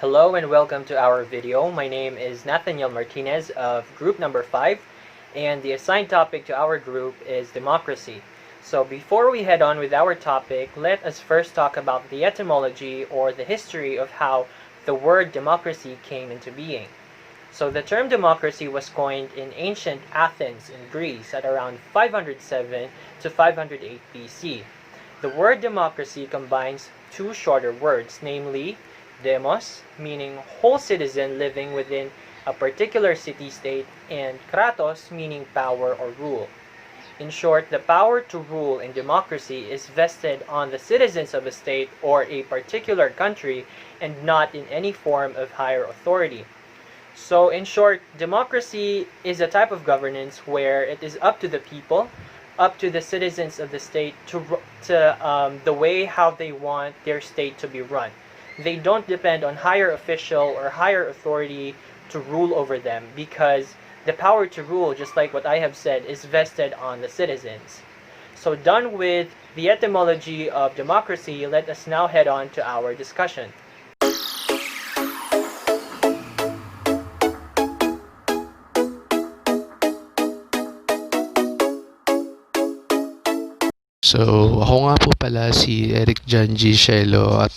Hello and welcome to our video. My name is Nathaniel Martinez of group number 5, and the assigned topic to our group is democracy. So before we head on with our topic, let us first talk about the etymology or the history of how the word democracy came into being. So the term democracy was coined in ancient Athens in Greece at around 507 to 508 BC. The word democracy combines two shorter words, namely demos, meaning whole citizen living within a particular city-state, and kratos, meaning power or rule. In short, the power to rule in democracy is vested on the citizens of a state or a particular country and not in any form of higher authority. So in short, democracy is a type of governance where it is up to the people, up to the citizens of the state to the way how they want their state to be run. They don't depend on higher official or higher authority to rule over them, because the power to rule, just like what I have said, is vested on the citizens. So done with the etymology of democracy, let us now head on to our discussion. So, ako nga po pala si Eric John G. CIELO at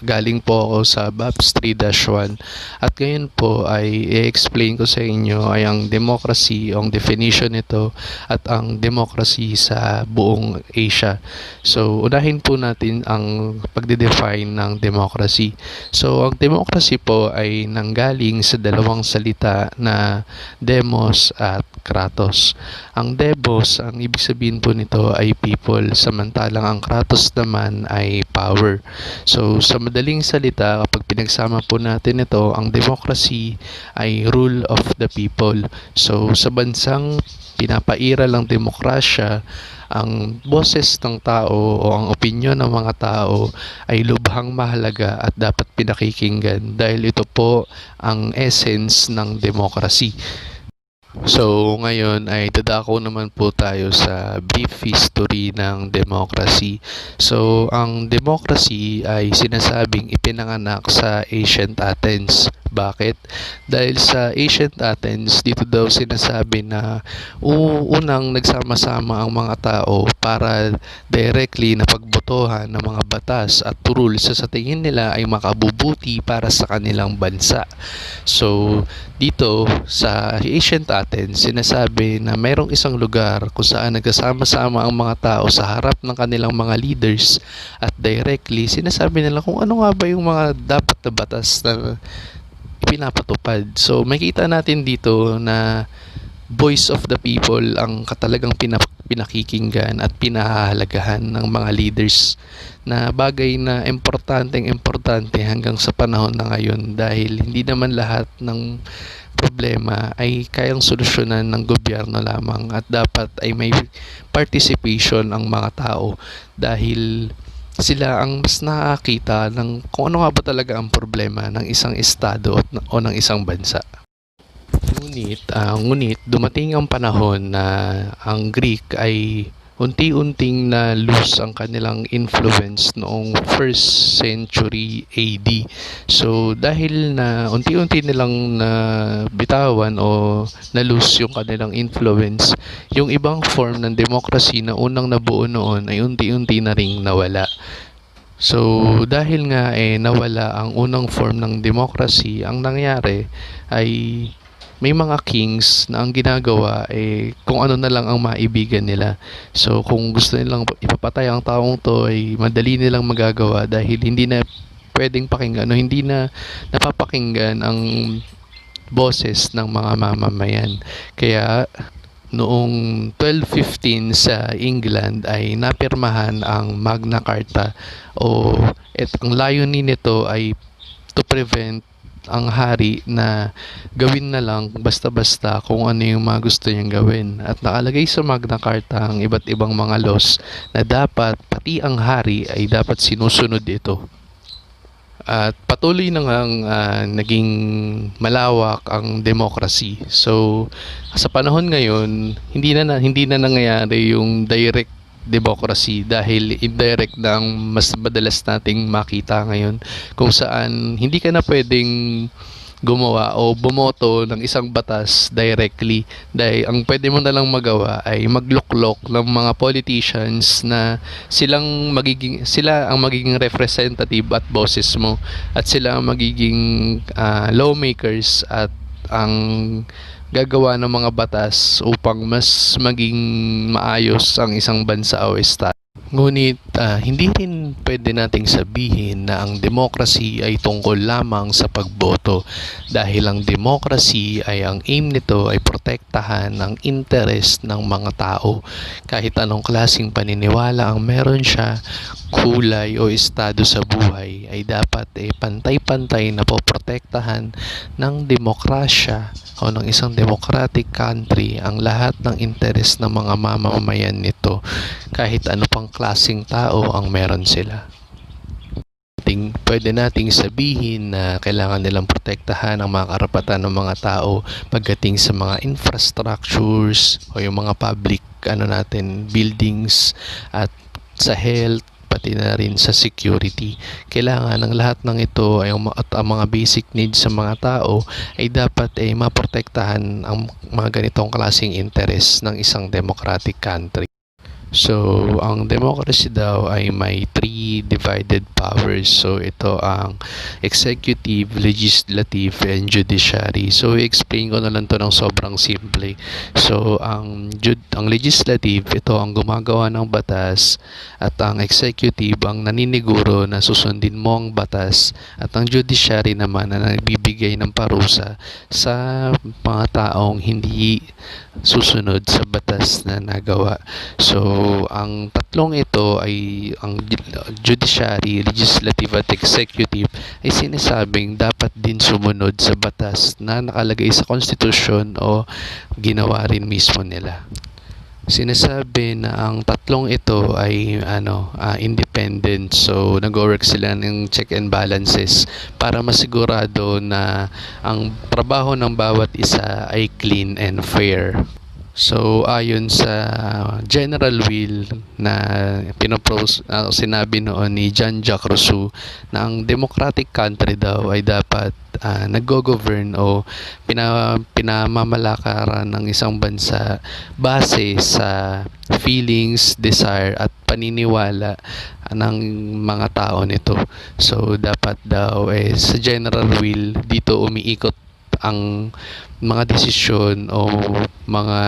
galing po ako sa BAPS 3-1 at ngayon po ay i-explain ko sa inyo ay ang democracy, ang definition nito at ang democracy sa buong Asia. So, unahin po natin ang pagde-define ng democracy. So, ang democracy po ay nanggaling sa dalawang salita na demos at kratos. Ang demos, ang ibig sabihin po nito ay people, samantalang ang kratos naman ay power. So, sa madaling salita, kapag pinagsama po natin ito, ang democracy ay rule of the people. So, sa bansang pinapairal ng demokrasya, ang boses ng tao o ang opinyon ng mga tao ay lubhang mahalaga at dapat pinakikinggan dahil ito po ang essence ng democracy. So, ngayon ay dadako naman po tayo sa brief history ng democracy. So, ang democracy ay sinasabing ipinanganak sa ancient Athens. Bakit? Dahil sa ancient Athens, dito daw sinasabi na unang nagsama-sama ang mga tao para directly na pagbotohan ng mga batas at rules sa tingin nila ay makabubuti para sa kanilang bansa. So, dito sa ancient Athens, sinasabi na mayroong isang lugar kung saan nagsasama-sama ang mga tao sa harap ng kanilang mga leaders at directly sinasabi nila kung ano nga ba yung mga dapat na batas na pinapatupad. So, makita natin dito na voice of the people ang katalagang pinakikinggan at pinahahalagahan ng mga leaders, na bagay na importante hanggang sa panahon na ngayon dahil hindi naman lahat ng problema ay kayang solusyonan ng gobyerno lamang at dapat ay may participation ang mga tao dahil sila ang mas nakakita ng kung ano nga ba talaga ang problema ng isang estado o ng isang bansa. Ngunit dumating ang panahon na ang Greek ay unti-unting na lose ang kanilang influence noong 1st century AD. So dahil na unti-unti nilang bitawan o na-lose yung kanilang influence, yung ibang form ng democracy na unang nabuo noon ay unti-unti na ring nawala. So dahil nga nawala ang unang form ng democracy, ang nangyari ay may mga kings na ang ginagawa kung ano na lang ang maibigan nila. So kung gusto nilang ipapatay ang taong to ay madali nilang magagawa dahil hindi na pwedeng pakinggan o hindi na napapakinggan ang boses ng mga mamamayan. Kaya noong 1215 sa England ay napirmahan ang Magna Carta ang layunin nito ay to prevent ang hari na gawin na lang basta-basta kung ano yung mga gusto niyang gawin. At nakalagay sa Magna Carta ang iba't ibang mga laws na dapat pati ang hari ay dapat sinusunod ito. At patuloy na ngang naging malawak ang democracy. So sa panahon ngayon, hindi na nangyayari yung direct democracy dahil indirect na ang mas madalas nating makita ngayon kung saan hindi ka na pwedeng gumawa o bumoto ng isang batas directly dahil ang pwede mo na lang magawa ay magluklok ng mga politicians na sila ang magiging representative at boses mo at sila ang magiging lawmakers at ang gagawa ng mga batas upang mas maging maayos ang isang bansa o estado. Ngunit hindi rin pwede nating sabihin na ang democracy ay tungkol lamang sa pagboto dahil ang democracy ay ang aim nito ay protektahan ang interest ng mga tao kahit anong klaseng paniniwala ang meron siya, kulay o estado sa buhay ay dapat pantay-pantay na poprotektahan ng demokrasya o ng isang democratic country ang lahat ng interes ng mga mamamayan nito kahit ano pang klaseng tao ang meron sila. Pwede nating sabihin na kailangan nilang protektahan ang mga karapatan ng mga tao pagdating sa mga infrastructures o yung mga public buildings at sa health pati na rin sa security. Kailangan ng lahat ng ito at ang mga basic needs sa mga tao ay dapat maprotektahan ang mga ganitong klaseng interest ng isang democratic country. So, ang democracy daw ay may 3 divided powers. So, ito ang executive, legislative, and judiciary. So, i-explain ko na lang to ng sobrang simple. So, ang legislative, ito ang gumagawa ng batas at ang executive ang naniniguro na susundin mo ang batas at ang judiciary naman na nagbibigay ng parusa sa mga taong hindi susunod sa batas na nagawa. So, ang tatlong ito ay ang judiciary, legislative at executive ay sinasabing dapat din sumunod sa batas na nakalagay sa konstitusyon o ginawa rin mismo nila. Sinasabi na ang tatlong ito ay independent, so nag-work sila ng check and balances para masigurado na ang trabaho ng bawat isa ay clean and fair. So, ayon sa general will na sinabi noon ni Jean-Jacques Rousseau na ang democratic country daw ay dapat nag-govern o pinamamalakaran ng isang bansa base sa feelings, desire at paniniwala ng mga tao nito. So, dapat daw sa general will dito umiikot ang mga desisyon o mga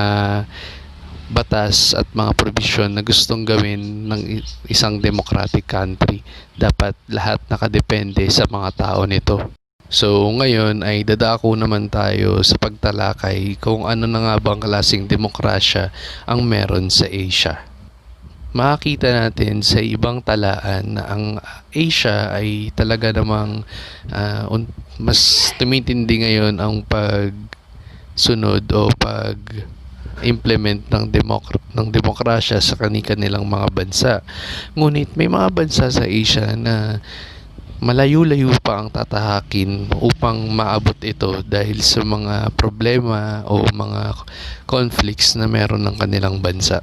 batas at mga provision na gustong gawin ng isang democratic country. Dapat lahat nakadepende sa mga tao nito. So ngayon ay dadako naman tayo sa pagtalakay kung ano na nga bang klaseng demokrasya ang meron sa Asia. Makikita natin sa ibang talaan na ang Asia ay talaga namang mas tumitindi ngayon ang pagsunod o pag-implement ng demokrasya sa kanilang mga bansa. Ngunit may mga bansa sa Asia na malayo-layo pa ang tatahakin upang maabot ito dahil sa mga problema o mga conflicts na meron ng kanilang bansa.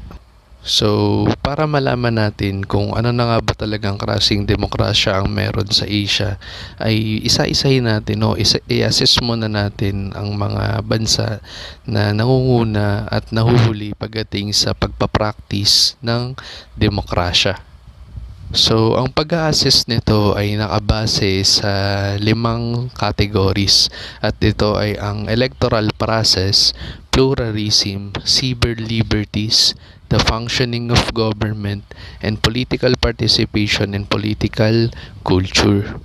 So, para malaman natin kung ano na nga ba talagang klaseng demokrasya ang meron sa Asia, ay isa-isahin natin o i-assess muna natin ang mga bansa na nangunguna at nahuhuli pagdating sa pagpapractice ng demokrasya. So, ang pag-a-assess nito ay nakabase sa 5 categories at ito ay ang electoral process, pluralism, civil liberties, the functioning of government, and political participation in political culture.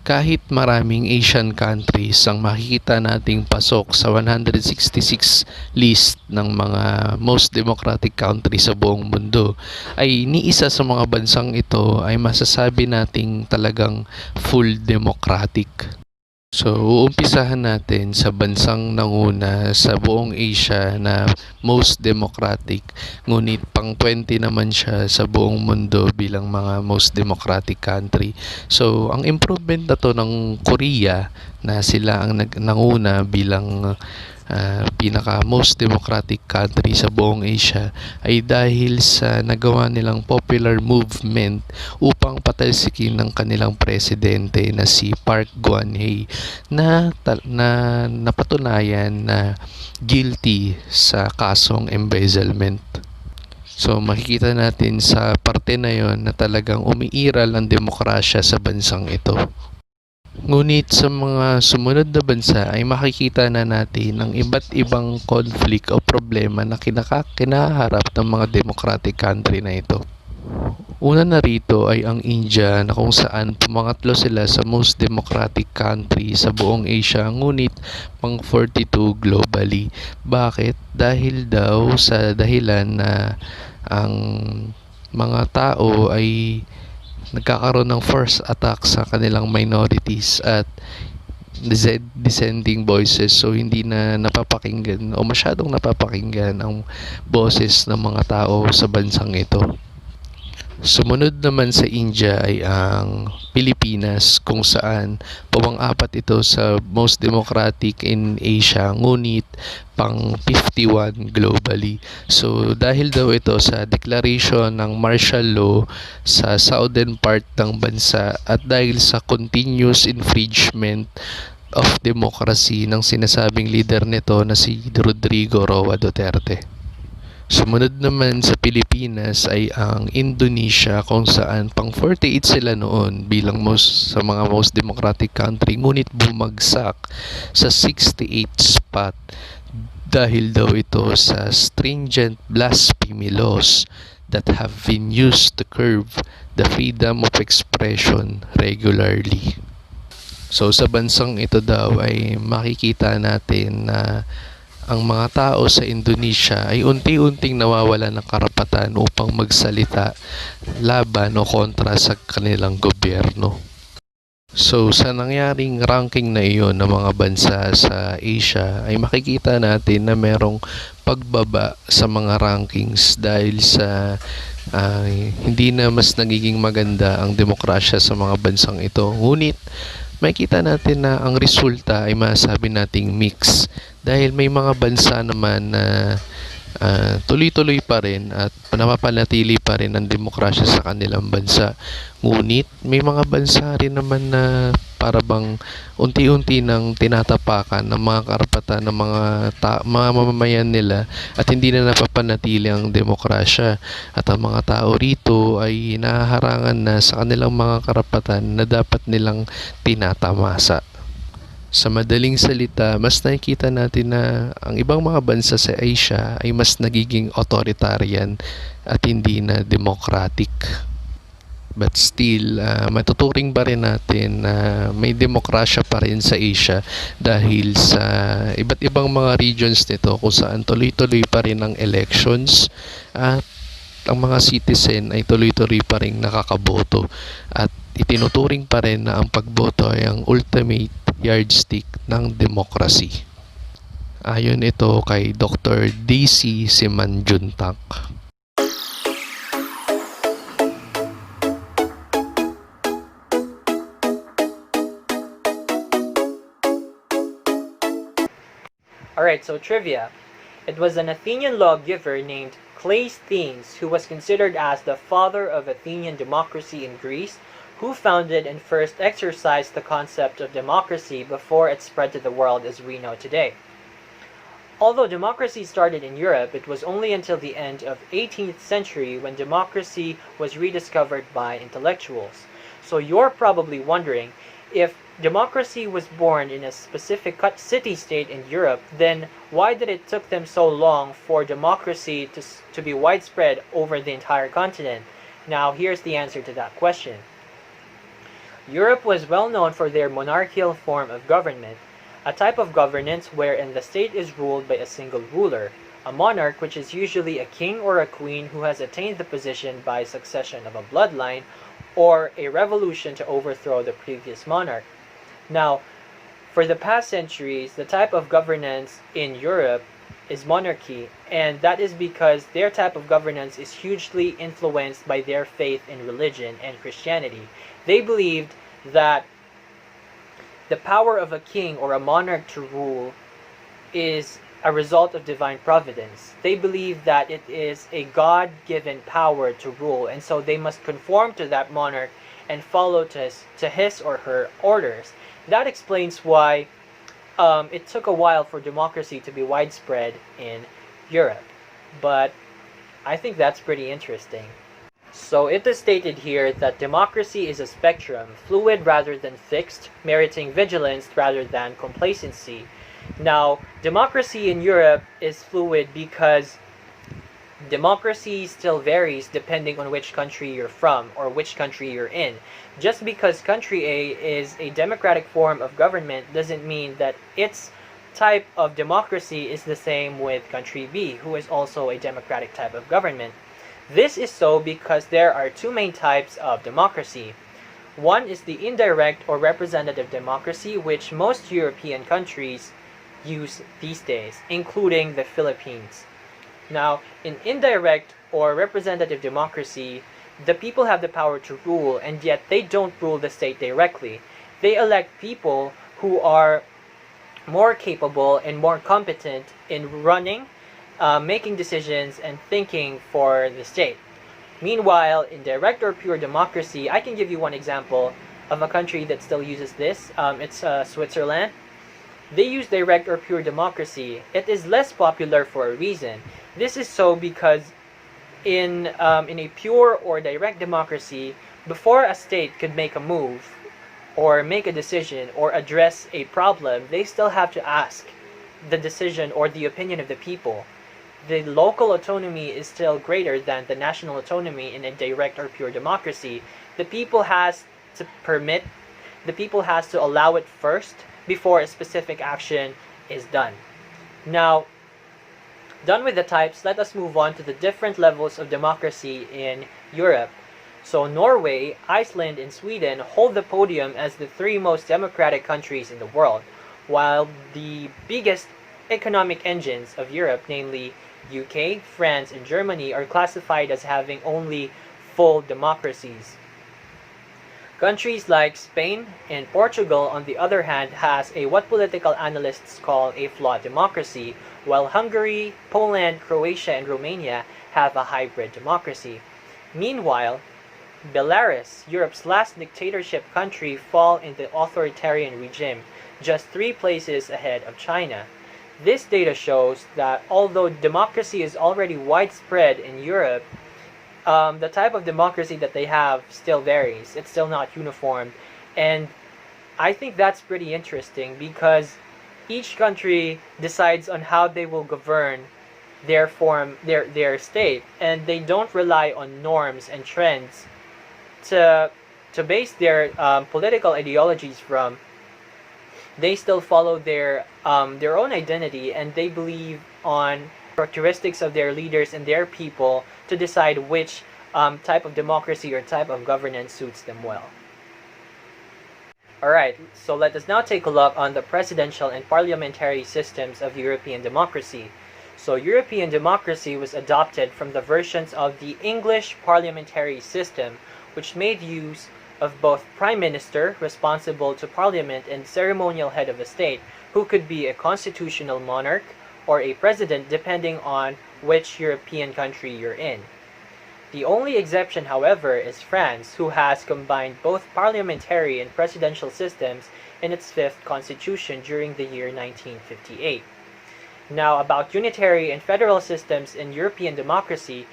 Kahit maraming Asian countries ang makikita nating pasok sa 166 list ng mga most democratic countries sa buong mundo, ay ni isa sa mga bansang ito ay masasabi nating talagang full democratic. So, uumpisahan natin sa bansang nanguna sa buong Asia na most democratic, ngunit pang 20 naman siya sa buong mundo bilang mga most democratic country. So, ang improvement na to ng Korea na sila ang nanguna bilang pinaka most democratic country sa buong Asia ay dahil sa nagawa nilang popular movement upang patalsikin ng kanilang presidente na si Park Geun-hye na napatunayan na guilty sa kasong embezzlement. So makikita natin sa parte na yon na talagang umiiral ang demokrasya sa bansang ito. Ngunit sa mga sumunod na bansa ay makikita na natin ang iba't ibang conflict o problema na kinaharap ng mga democratic country na ito. Una na rito ay ang India na kung saan pumangatlo sila sa most democratic country sa buong Asia, ngunit pang 42 globally. Bakit? Dahil daw sa dahilan na ang mga tao ay nagkakaroon ng forced attack sa kanilang minorities at dissenting voices, so hindi na napapakinggan o masyadong napapakinggan ang boses ng mga tao sa bansang ito. Sumunod naman sa India ay ang Pilipinas kung saan pumang-apat ito sa most democratic in Asia, ngunit pang 51 globally. So dahil daw ito sa declaration ng martial law sa southern part ng bansa at dahil sa continuous infringement of democracy ng sinasabing leader nito na si Rodrigo Roa Duterte. Sumunod naman sa Pilipinas ay ang Indonesia kung saan pang 48 sila noon bilang sa mga most democratic country, ngunit bumagsak sa 68 spot dahil daw ito sa stringent blasphemy laws that have been used to curb the freedom of expression regularly. So sa bansang ito daw ay makikita natin na ang mga tao sa Indonesia ay unti-unting nawawalan ng karapatan upang magsalita laban o kontra sa kanilang gobyerno. So sa nangyaring ranking na iyon ng mga bansa sa Asia ay makikita natin na merong pagbaba sa mga rankings dahil sa hindi na mas nagiging maganda ang demokrasya sa mga bansang ito. Ngunit makikita natin na ang resulta ay masabi nating mix dahil may mga bansa naman na tuloy-tuloy pa rin at napapanatili pa rin ang demokrasya sa kanilang bansa. Ngunit may mga bansa rin naman na para bang unti-unti nang tinatapakan ng mga karapatan ng mga mamamayan nila at hindi na napapanatili ang demokrasya. At ang mga tao rito ay nahaharangan na sa kanilang mga karapatan na dapat nilang tinatamasa. Sa madaling salita, mas nakikita natin na ang ibang mga bansa sa Asia ay mas nagiging authoritarian at hindi na democratic. But still, matuturing pa rin natin na may demokrasya pa rin sa Asia dahil sa iba't ibang mga regions nito kung saan tuloy-tuloy pa rin ang elections at ang mga citizen ay tuloy-tuloy pa rin nakakaboto at itinuturing pa rin na ang pagboto ay ang ultimate yardstick ng democracy. Ayon ito kay Dr. DC Simanjuntak. Alright, so trivia. It was an Athenian lawgiver named Cleisthenes who was considered as the father of Athenian democracy in Greece, who founded and first exercised the concept of democracy before it spread to the world as we know today. Although democracy started in Europe, it was only until the end of 18th century when democracy was rediscovered by intellectuals. So you're probably wondering, if democracy was born in a specific city-state in Europe, then why did it took them so long for democracy to be widespread over the entire continent? Now here's the answer to that question. Europe was well known for their monarchial form of government, a type of governance wherein the state is ruled by a single ruler, a monarch, which is usually a king or a queen who has attained the position by succession of a bloodline or a revolution to overthrow the previous monarch. Now, for the past centuries, the type of governance in Europe is monarchy, and that is because their type of governance is hugely influenced by their faith in religion and Christianity. They believed that the power of a king or a monarch to rule is a result of divine providence. They believe that it is a God-given power to rule, and so they must conform to that monarch and follow to his or her orders. That explains why it took a while for democracy to be widespread in Europe. But I think that's pretty interesting. So it is stated here that democracy is a spectrum, fluid rather than fixed, meriting vigilance rather than complacency. Now, democracy in Europe is fluid because democracy still varies depending on which country you're from or which country you're in. Just because country A is a democratic form of government doesn't mean that its type of democracy is the same with country B, who is also a democratic type of government. This is so because there are two main types of democracy. One is the indirect or representative democracy, which most European countries use these days, including the Philippines. Now, in indirect or representative democracy, the people have the power to rule, and yet they don't rule the state directly. They elect people who are more capable and more competent in running, making decisions, and thinking for the state. Meanwhile, in direct or pure democracy, I can give you one example of a country that still uses this. It's Switzerland. They use direct or pure democracy. It is less popular for a reason. This is so because in a pure or direct democracy, before a state could make a move or make a decision or address a problem, they still have to ask the decision or the opinion of the people. The local autonomy is still greater than the national autonomy in a direct or pure democracy. The people has to allow it first before a specific action is done. Now, done with the types, let us move on to the different levels of democracy in Europe. So Norway, Iceland, and Sweden hold the podium as the three most democratic countries in the world, while the biggest economic engines of Europe, namely UK, France, and Germany, are classified as having only full democracies. Countries like Spain and Portugal, on the other hand, has what political analysts call a flawed democracy, while Hungary, Poland, Croatia, and Romania have a hybrid democracy. Meanwhile, Belarus, Europe's last dictatorship country, fall in the authoritarian regime, just 3 places ahead of China. This data shows that although democracy is already widespread in Europe, the type of democracy that they have still varies. It's still not uniform. And I think that's pretty interesting because each country decides on how they will govern their state, and they don't rely on norms and trends to base their political ideologies from. They still follow their own identity, and they believe on characteristics of their leaders and their people to decide which type of democracy or type of governance suits them well. Alright, so let us now take a look on the presidential and parliamentary systems of European democracy. So European democracy was adopted from the versions of the English parliamentary system, which made use of both prime minister, responsible to parliament, and ceremonial head of a state, who could be a constitutional monarch or a president depending on which European country you're in. The only exception, however, is France, who has combined both parliamentary and presidential systems in its 5th constitution during the year 1958. Now, about unitary and federal systems in European democracy,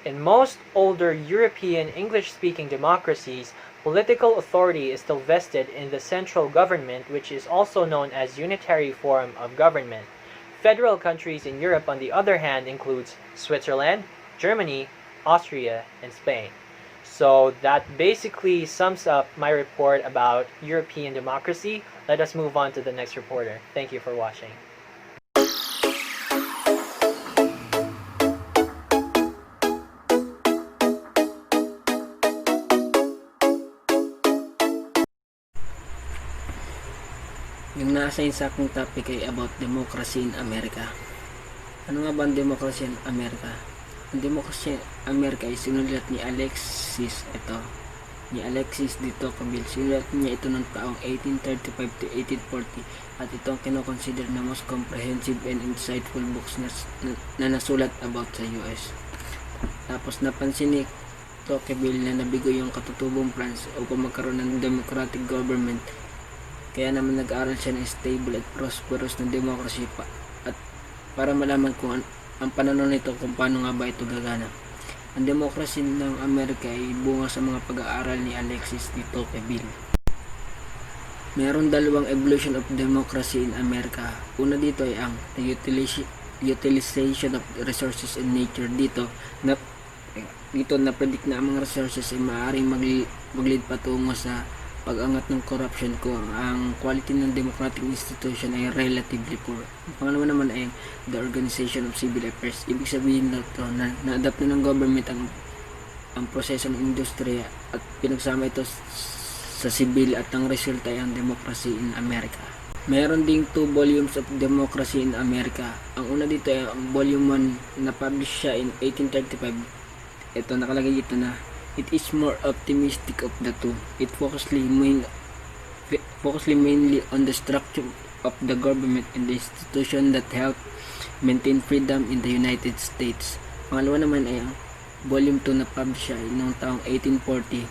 in most older European English-speaking democracies, political authority is still vested in the central government, which is also known as unitary form of government. Federal countries in Europe, on the other hand, includes Switzerland, Germany, Austria, and Spain. So that basically sums up my report about European democracy. Let us move on to the next reporter. Thank you for watching. Yung na-assign sa akong topic ay about democracy in America. Ano nga ba ang democracy in America? Ang democracy in America ay sinulat ni Alexis ito. ni Alexis de Tocqueville. Sinulat niya ito noong taong 1835 to 1840 at ito ang kinoconsider na most comprehensive and insightful books na nasulat about sa US. Tapos napansin ni Tocqueville na nabigo yung katutubong France upang magkaroon ng democratic government. Kaya naman nag-aaral siya ng stable at prosperous na democracy at para malaman kung ang pananaw nito kung paano nga ba ito gagana. Ang demokrasya ng Amerika ay bunga sa mga pag-aaral ni Alexis de Tocqueville. Mayroon dalawang evolution of democracy in America. Una dito ay ang utilization of resources in nature. Dito na predict na ang mga resources ay maaaring mag-lead patungo sa pag-angat ng corruption kung ang quality ng democratic institution ay relatively poor. Ang pangalawa naman ay the organization of civil affairs. Ibig sabihin na ito na na-adapt na ng government ang proseso ng industriya at pinagsama ito sa civil at ang resulta ay ang democracy in America. Mayroon ding 2 volumes of democracy in America. Ang una dito ay ang volume 1 na publish siya in 1835. Ito nakalagay dito na it is more optimistic of the two. It focuses mainly on the structure of the government and the institution that help maintain freedom in the United States. Pangalawa naman ay ang volume 2 na publish siya noong taong 1840.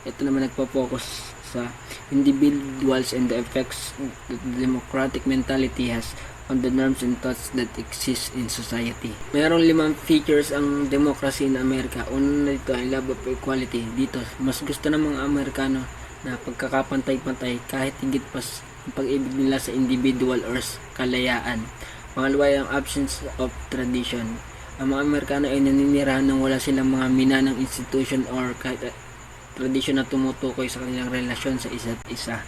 Ito naman nagpo-focus sa individuals and the effects that the democratic mentality has on the norms and thoughts that exist in society. Mayroong 5 features ang democracy in America. Una na dito ay love of equality. Dito, mas gusto ng mga Amerikano na pagkakapantay-pantay kahit higit pa ang pag-ibig nila sa individual or kalayaan. Pangalawa ay ang absence of tradition. Ang mga Amerikano ay naninirahan nang wala silang mga minanang institution or kahit tradition na tumutukoy sa kanilang relasyon sa isa't isa.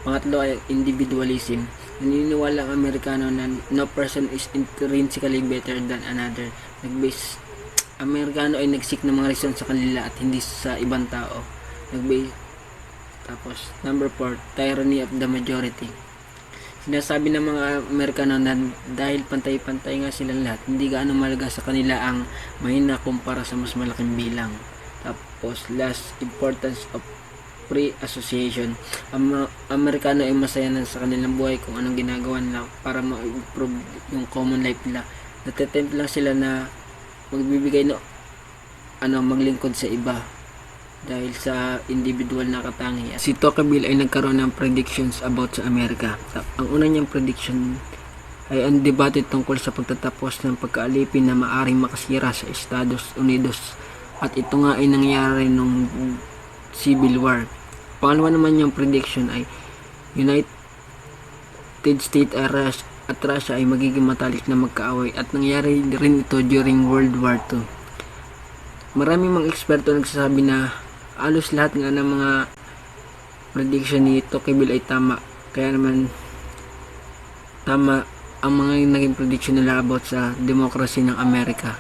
Pangatlo ay individualism. Naniniwala ang Amerikano na no person is intrinsically better than another. Amerikano ay nagsik ng mga reason sa kanila at hindi sa ibang tao. Tapos, number 4, tyranny of the majority. Sinasabi ng mga Amerikano na dahil pantay-pantay nga silang lahat, hindi gaano malaga sa kanila ang mahina kumpara sa mas malaking bilang. Tapos, last, importance of free association. Ang Amerikano ay masaya na sa kanilang buhay kung anong ginagawa nila para ma-improve yung common life nila. Natatempt lang sila na magbibigay na maglingkod sa iba dahil sa individual na katangian. Si Tocqueville ay nagkaroon ng predictions about sa Amerika. Ang una niyang prediction ay ang debate tungkol sa pagtatapos ng pagkaalipin na maaring makasira sa Estados Unidos, at ito nga ay nangyari nung Civil War. Pangalawa naman yung prediction ay United States at Russia ay magiging matalik na magkaaway, at nangyari rin ito during World War II. Maraming mga eksperto nagsasabi na halos lahat nga ng mga prediction ni Tocqueville ay tama. Kaya naman tama ang mga naging prediction nila about sa democracy ng Amerika.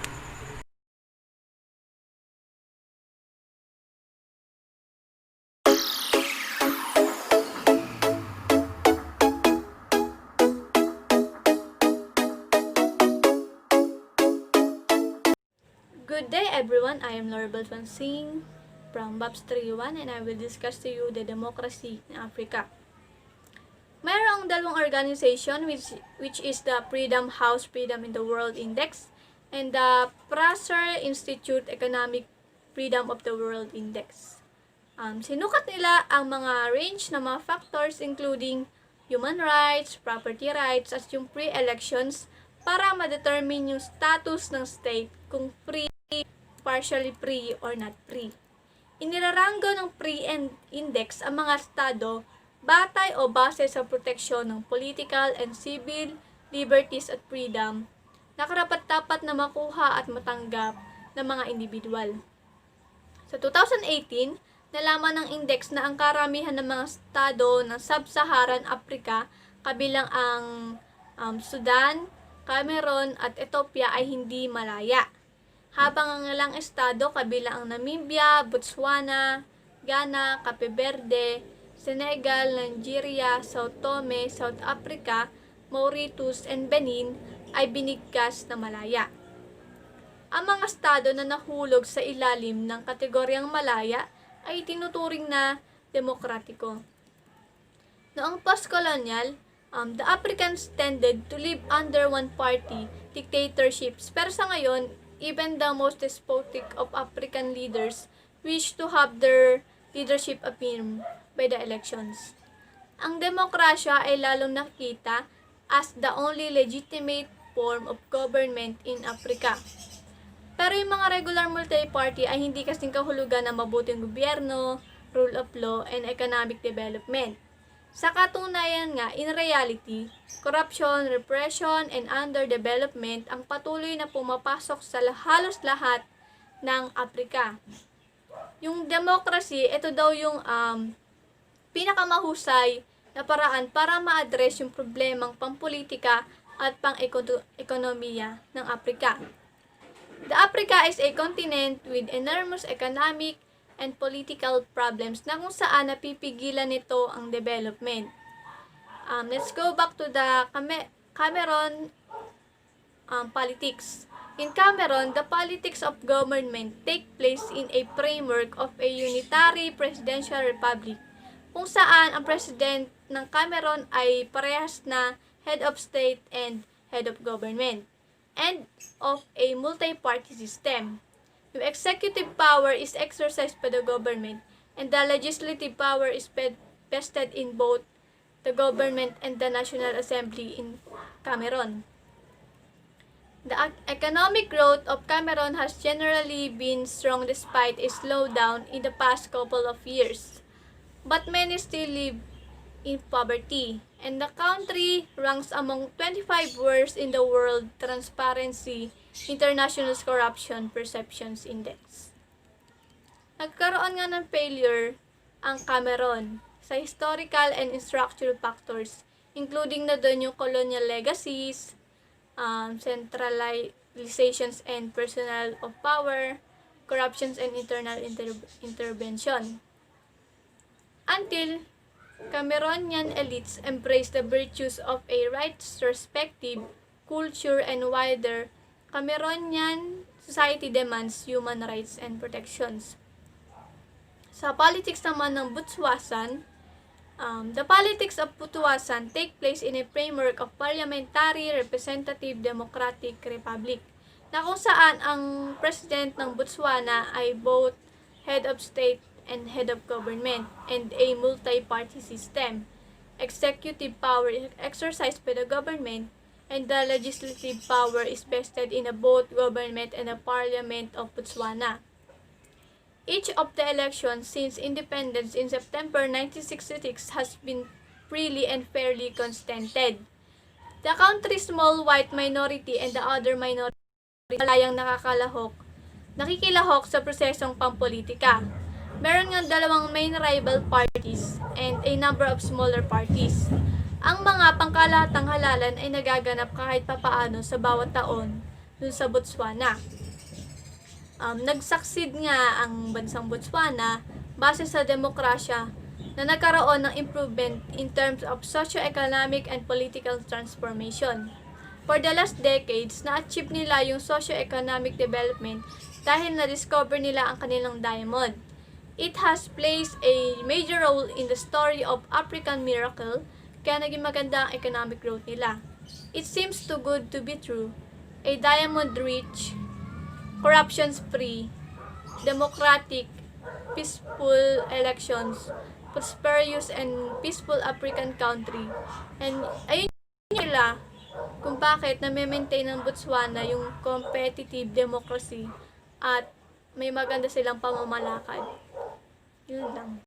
Good day everyone, I am Lorievel from BAPS 3.1 and I will discuss to you the democracy in Africa. Mayroong dalawang organization which is the Freedom House Freedom in the World Index and the Fraser Institute Economic Freedom of the World Index. Sinukat nila ang mga range ng mga factors including human rights, property rights, at yung pre-elections para ma-determine yung status ng state kung free, partially free, or not free. Inilaranggo ng pre-index ang mga estado batay o base sa proteksyon ng political and civil liberties at freedom na karapat-dapat na makuha at matanggap ng mga individual. Sa 2018, nalaman ng index na ang karamihan ng mga estado ng Sub-Saharan Africa, kabilang ang Sudan, Cameroon at Ethiopia ay hindi malaya. Habang ang ilang estado kabilang ang Namibia, Botswana, Ghana, Cape Verde, Senegal, Nigeria, Sao Tome, South Africa, Mauritius, and Benin ay binigkas na malaya. Ang mga estado na nahulog sa ilalim ng kategoryang malaya ay tinuturing na demokratiko. Noong post-colonial, the Africans tended to live under one-party dictatorships. Pero sa ngayon, even the most despotic of African leaders wish to have their leadership affirmed by the elections. Ang demokrasya ay lalong nakikita as the only legitimate form of government in Africa. Pero yung mga regular multi-party ay hindi kasing kahulugan ng mabuting gobyerno, rule of law, and economic development. Sa katunayan nga, in reality, corruption, repression, and underdevelopment ang patuloy na pumapasok sa halos lahat ng Afrika. Yung democracy, ito daw yung pinakamahusay na paraan para ma-address yung problemang pampolitika at pang-ekonomiya ng Afrika. The Africa is a continent with enormous economic and political problems na kung saan napipigilan nito ang development. Let's go back to the Cameron politics. In Cameron, the politics of government take place in a framework of a unitary presidential republic, kung saan ang president ng Cameron ay parehas na head of state and head of government, and of a multi-party system. The executive power is exercised by the government, and the legislative power is vested in both the government and the National Assembly in Cameroon. The economic growth of Cameroon has generally been strong despite a slowdown in the past couple of years, but many still live in poverty, and the country ranks among 25 worst in the world Transparency International's Corruption Perceptions Index. Nagkaroon nga ng failure ang Cameroon sa historical and structural factors, including na doon yung colonial legacies, centralizations and personal of power, corruptions and internal intervention. Until Cameroonian elites embrace the virtues of a rights perspective, culture, and wider Cameroonian society demands human rights and protections. Sa politics naman ng Botswana, the politics of Botswana take place in a framework of parliamentary representative democratic republic, na kung saan ang president ng Botswana ay both head of state and head of government, and a multi-party system. Executive power is exercised by the government, and the legislative power is vested in both government and the parliament of Botswana. Each of the elections since independence in September 1966 has been freely and fairly contested. The country's small white minority and the other minority malayang nakikilahok sa prosesong pampolitika. Meron nga dalawang main rival parties and a number of smaller parties. Ang mga pangkalahatang halalan ay nagaganap kahit papaano sa bawat taon dun sa Botswana. Nag-succeed nga ang bansang Botswana base sa demokrasya na nagkaroon ng improvement in terms of socio-economic and political transformation. For the last decades, na-achieve nila yung socio-economic development dahil na-discover nila ang kanilang diamond. It has played a major role in the story of African miracle, kaya naging maganda ang economic growth nila. It seems too good to be true. A diamond-rich, corruption-free, democratic, peaceful elections, prosperous and peaceful African country. And ayun nila kung bakit na-maintain ng Botswana yung competitive democracy at may maganda silang pamamalakad. Yun lang.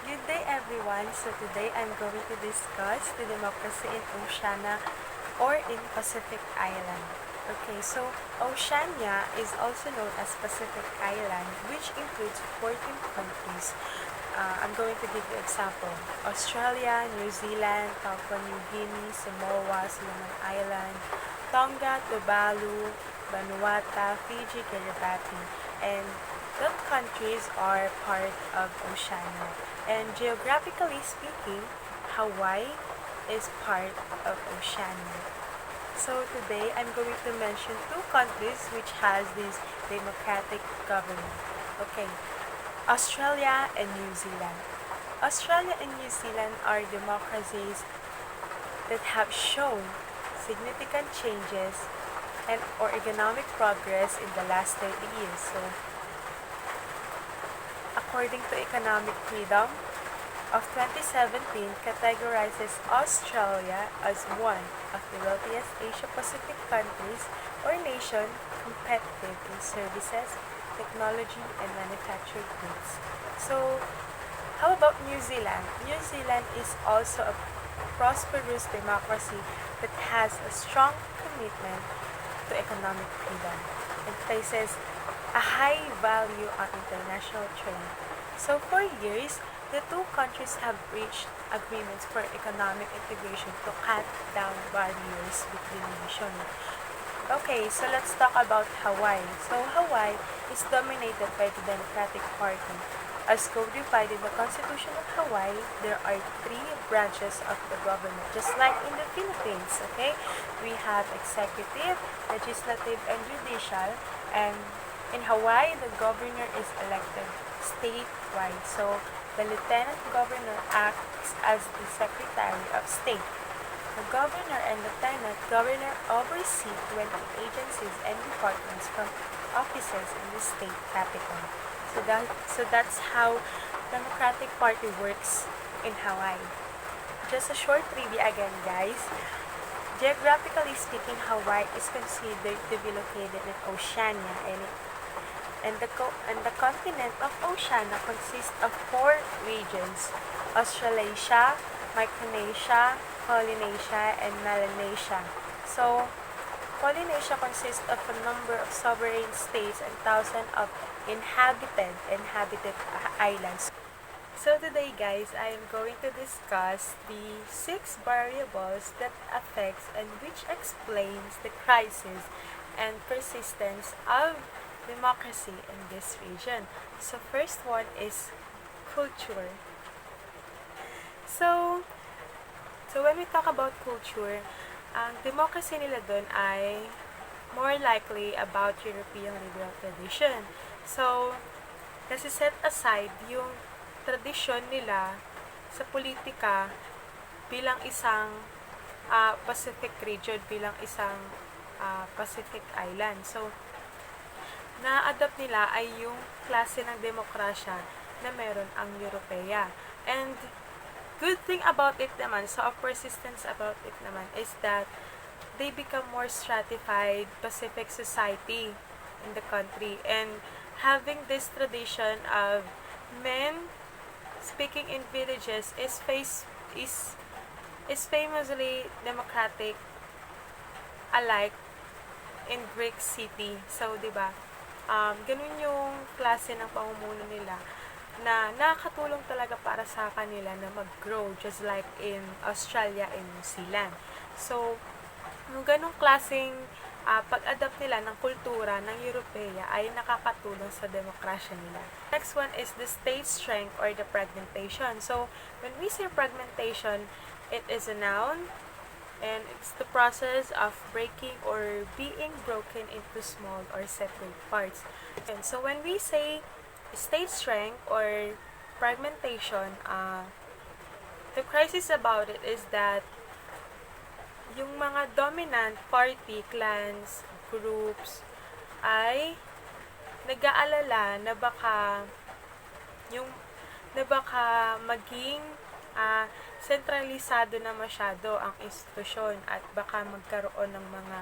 Good day everyone. So today I'm going to discuss the democracy in Oceania or in Pacific Island. Okay, so Oceania is also known as Pacific Island, which includes 14 countries. I'm going to give you example. Australia, New Zealand, Papua New Guinea, Samoa, Solomon Island, Tonga, Tuvalu, Vanuatu, Fiji, Kiribati, and those countries are part of Oceania. And geographically speaking, Hawaii is part of Oceania. So today, I'm going to mention two countries which has this democratic government. Okay, Australia and New Zealand. Australia and New Zealand are democracies that have shown significant changes and or economic progress in the last 30 years. So, according to Economic Freedom of 2017, categorizes Australia as one of the wealthiest Asia-Pacific countries or nation competitive in services, technology, and manufactured goods. So, how about New Zealand? New Zealand is also a prosperous democracy that has a strong commitment to economic freedom and places a high value on international trade. So for years, the two countries have reached agreements for economic integration to cut down barriers between nations. Okay, so let's talk about Hawaii. So Hawaii is dominated by the Democratic Party. As codified in the Constitution of Hawaii, there are three branches of the government, just like in the Philippines, okay? We have executive, legislative, and judicial, and in Hawaii, the governor is elected statewide. So, the lieutenant governor acts as the secretary of state. The governor and lieutenant governor oversee 20 agencies and departments from offices in the state capital. So that's how Democratic Party works in Hawaii. Just a short trivia again, guys. Geographically speaking, Hawaii is considered to be located in Oceania, and the continent of Oceania consists of 4 regions: Australasia, Micronesia, Polynesia, and Melanesia. So, Polynesia consists of a number of sovereign states and thousands of inhabited islands. So today, guys, I am going to discuss the 6 variables that affects and which explains the crisis and persistence of democracy in this region. So first one is culture. So when we talk about culture, ang democracy nila doon ay more likely about European liberal tradition. So, kasi set aside yung tradisyon nila sa politika bilang isang Pacific region, bilang isang Pacific island. So, na-adapt nila ay yung klase ng demokrasya na meron ang Europea. And good thing about it naman, so of persistence about it naman, is that they become more stratified Pacific society in the country. And having this tradition of men speaking in villages is famously democratic alike in Greek city. So, 'di ba? Ganun yung klase ng pamumuno nila na nakakatulong talaga para sa kanila na mag-grow just like in Australia and New Zealand. So, yung ganung klaseng pag-adapt nila ng kultura ng Europea ay nakakatulong sa demokrasya nila. Next one is the state strength or the fragmentation. So, when we say fragmentation, it is a noun and it's the process of breaking or being broken into small or separate parts. And so, when we say state strength or fragmentation, the crisis about it is that yung mga dominant party, clans, groups ay nag-aalala na baka maging sentralisado na masyado ang institusyon at baka magkaroon ng mga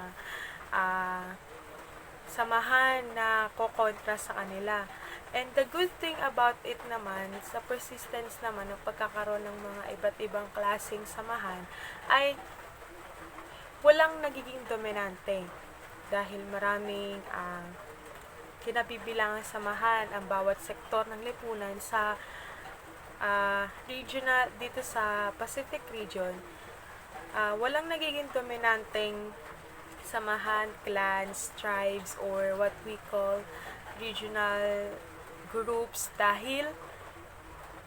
samahan na kokontra sa kanila. And the good thing about it naman, sa persistence naman ng pagkakaroon ng mga iba't ibang klaseng samahan, ay walang nagiging dominante dahil maraming kinabibilangang samahan ang bawat sektor ng lipunan sa regional, dito sa Pacific region. Walang nagiging dominanteng samahan, clans, tribes, or what we call regional groups dahil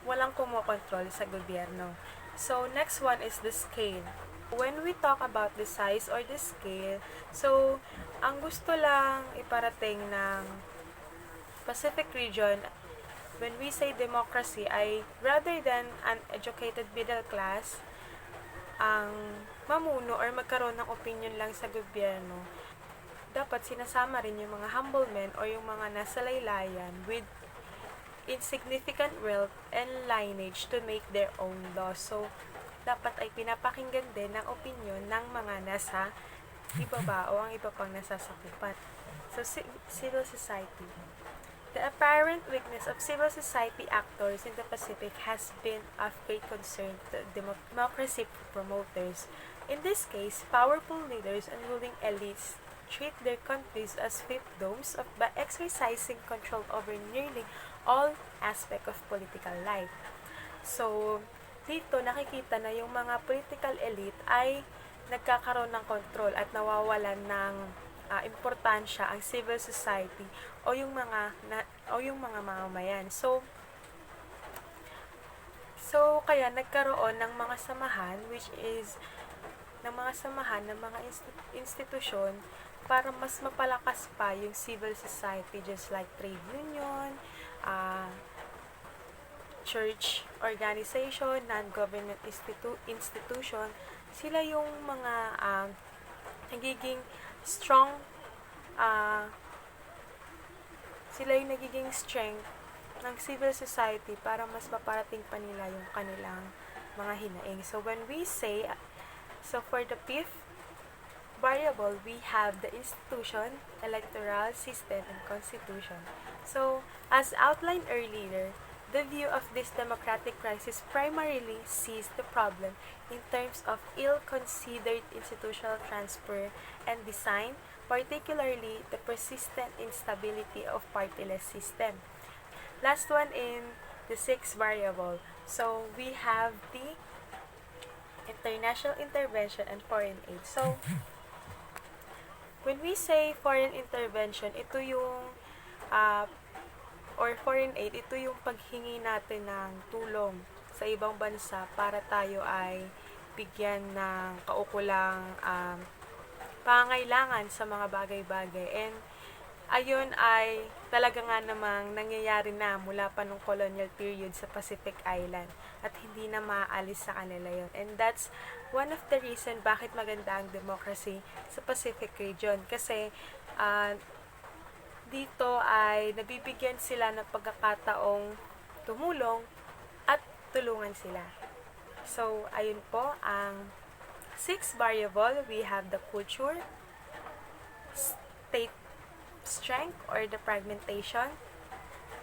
walang kumokontrol sa gobyerno. So, next one is the scale. When we talk about the size or the scale, so, ang gusto lang iparating ng Pacific region, when we say democracy, ay rather than an educated middle class, ang mamuno or magkaroon ng opinion lang sa gobyerno, dapat sinasama rin yung mga humble men o yung mga nasa laylayan with insignificant wealth and lineage to make their own laws. So, dapat ay pinapakinggan din ng opinion ng mga nasa ibaba o ang iba pang nasasakupan. So, civil society. The apparent weakness of civil society actors in the Pacific has been of great concern to democracy promoters. In this case, powerful leaders and ruling elites treat their countries as fiefdoms by exercising control over nearly all aspects of political life. So, dito nakikita na yung mga political elite ay nagkakaroon ng control at nawawalan ng importansya ang civil society o yung mga mamamayan. So kaya nagkaroon ng mga samahan ng mga institusyon para mas mapalakas pa yung civil society, just like trade union, church organization, non-government institution. Sila yung mga nagiging strong, sila yung nagiging strength ng civil society para mas maparating pa nila yung kanilang mga hinaing. So when we say, for the fifth variable, we have the institution, electoral system, and constitution. So, as outlined earlier, the view of this democratic crisis primarily sees the problem in terms of ill-considered institutional transfer and design, particularly the persistent instability of partyless system. Last one in the sixth variable. So, we have the international intervention and foreign aid. So, when we say foreign intervention, ito yung or foreign aid, ito yung paghingi natin ng tulong sa ibang bansa para tayo ay bigyan ng kaukulang pangangailangan sa mga bagay-bagay. And ayun ay talaga nga namang nangyayari na mula pa nung colonial period sa Pacific Island at hindi na maaalis sa kanila yun. And that's one of the reason bakit maganda ang democracy sa Pacific region. Kasi dito ay nabibigyan sila ng pagkakataong tumulong at tulungan sila. So, ayun po ang sixth variable. We have the culture, state strength or the fragmentation,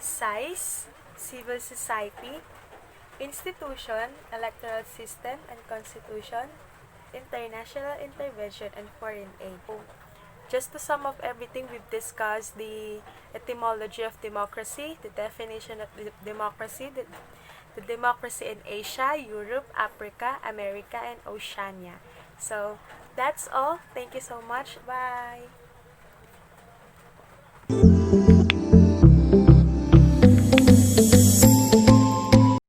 size, civil society, institution, electoral system and constitution, international intervention, and foreign aid. Just to sum up everything, we've discussed the etymology of democracy, the definition of democracy, the democracy in Asia, Europe, Africa, America, and Oceania. So, that's all. Thank you so much. Bye!